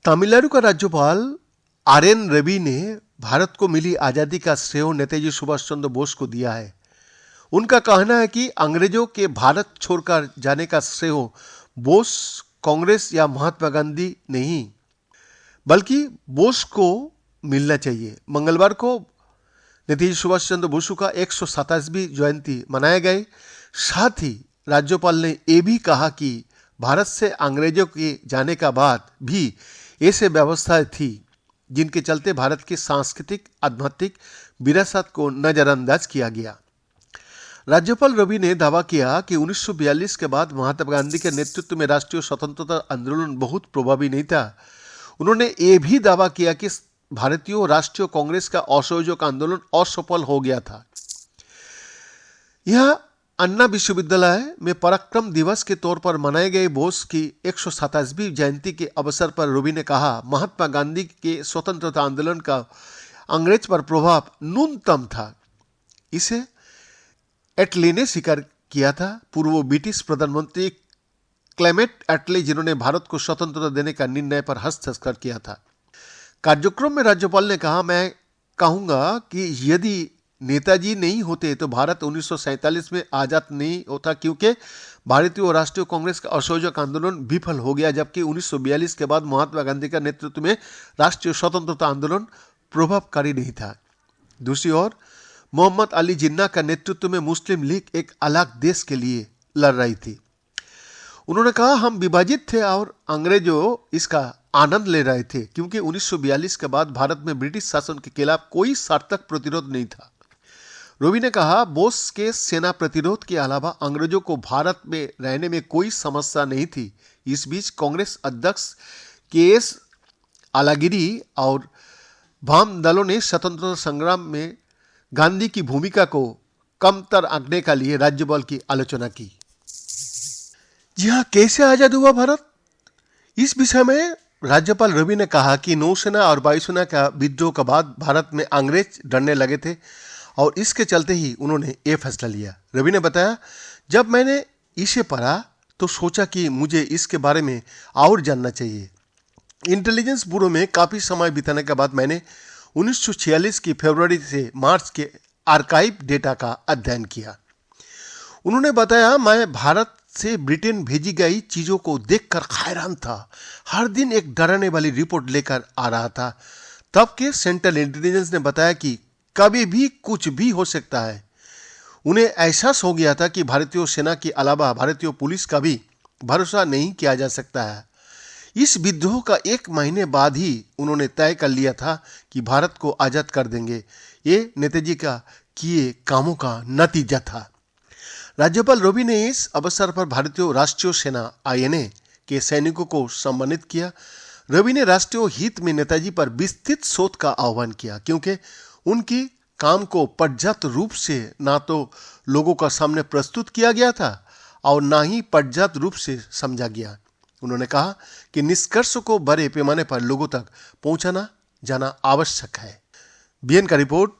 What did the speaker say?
तमिलनाडु का राज्यपाल आर.एन. रवि ने भारत को मिली आजादी का श्रेय नेताजी सुभाष चंद्र बोस को दिया है। उनका कहना है कि अंग्रेजों के भारत छोड़कर जाने का श्रेय बोस, कांग्रेस या महात्मा गांधी नहीं, बल्कि बोस को मिलना चाहिए। मंगलवार को नेताजी सुभाष चंद्र बोस का 127वीं जयंती मनाया गई। साथ ही राज्यपाल ने यह भी कहा कि भारत से अंग्रेजों के जाने का बाद भी ऐसे व्यवस्थाएं थी जिनके चलते भारत की सांस्कृतिक आध्यात्मिक विरासत को नजरअंदाज किया गया। राज्यपाल रवि ने दावा किया कि 1942 के बाद महात्मा गांधी के नेतृत्व में राष्ट्रीय स्वतंत्रता आंदोलन बहुत प्रभावी नहीं था। उन्होंने यह भी दावा किया कि भारतीय राष्ट्रीय कांग्रेस का असहयोग आंदोलन असफल हो गया था। यह अन्ना विश्वविद्यालय में पराक्रम दिवस के तौर पर मनाए गए बोस की 127वीं जयंती के अवसर पर रवि ने कहा, महात्मा गांधी के स्वतंत्रता आंदोलन का अंग्रेज पर प्रभाव न्यूनतम था। इसे एटली ने स्वीकार किया था। पूर्व ब्रिटिश प्रधानमंत्री क्लेमेंट एटली, जिन्होंने भारत को स्वतंत्रता देने का निर्णय पर हस्ताक्षर किया था। कार्यक्रम में राज्यपाल ने कहा, मैं कहूंगा कि यदि नेताजी नहीं होते तो भारत 1947 में आजाद नहीं होता, क्योंकि भारतीय राष्ट्रीय कांग्रेस का असहयोग आंदोलन विफल हो गया, जबकि 1942 के बाद महात्मा गांधी का नेतृत्व में राष्ट्रीय स्वतंत्रता आंदोलन प्रभावकारी नहीं था। दूसरी ओर मोहम्मद अली जिन्ना का नेतृत्व में मुस्लिम लीग एक अलग देश के लिए लड़ रही थी। उन्होंने कहा, हम विभाजित थे और अंग्रेजों इसका आनंद ले रहे थे, क्योंकि 1942 के बाद भारत में ब्रिटिश शासन के खिलाफ कोई सार्थक प्रतिरोध नहीं था। रवि ने कहा, बोस के सेना प्रतिरोध के अलावा अंग्रेजों को भारत में रहने में कोई समस्या नहीं थी। इस बीच कांग्रेस अध्यक्ष के.एस. आलागिरी और वाम दलों ने स्वतंत्रता संग्राम में गांधी की भूमिका को कमतर आंकने के लिए राज्यपाल की आलोचना की। जी हाँ, कैसे आजाद हुआ भारत? इस विषय में राज्यपाल रवि ने कहा कि नौसेना और वायुसेना का विद्रोह के बाद भारत में अंग्रेज डरने लगे थे और इसके चलते ही उन्होंने ये फैसला लिया। रवि ने बताया, जब मैंने इसे पढ़ा तो सोचा कि मुझे इसके बारे में और जानना चाहिए। इंटेलिजेंस ब्यूरो में काफ़ी समय बिताने के बाद मैंने 1946 की फरवरी से मार्च के आर्काइव डेटा का अध्ययन किया। उन्होंने बताया, मैं भारत से ब्रिटेन भेजी गई चीज़ों को देखकर हैरान था। हर दिन एक डराने वाली रिपोर्ट लेकर आ रहा था। तब के सेंट्रल इंटेलिजेंस ने बताया कि कभी भी कुछ भी हो सकता है। उन्हें एहसास हो गया था कि भारतीय सेना के अलावा भारतीय पुलिस का भी भरोसा नहीं किया जा सकता है। इस विद्रोह का 1 महीने बाद ही उन्होंने तय कर लिया था कि भारत को आज़ाद कर देंगे। ये नेताजी का किए कामों का नतीजा था। राज्यपाल रवि ने इस अवसर पर भारतीय राष्ट्रीय सेना (आईएनए) के सैनिकों को सम्मानित किया। रवि ने राष्ट्रीय हित में नेताजी पर विस्तृत शोध का आह्वान किया, क्योंकि उनकी काम को पर्याप्त रूप से ना तो लोगों का सामने प्रस्तुत किया गया था और ना ही पर्याप्त रूप से समझा गया। उन्होंने कहा कि निष्कर्ष को बड़े पैमाने पर लोगों तक पहुंचाना जाना आवश्यक है। बीएन का रिपोर्ट।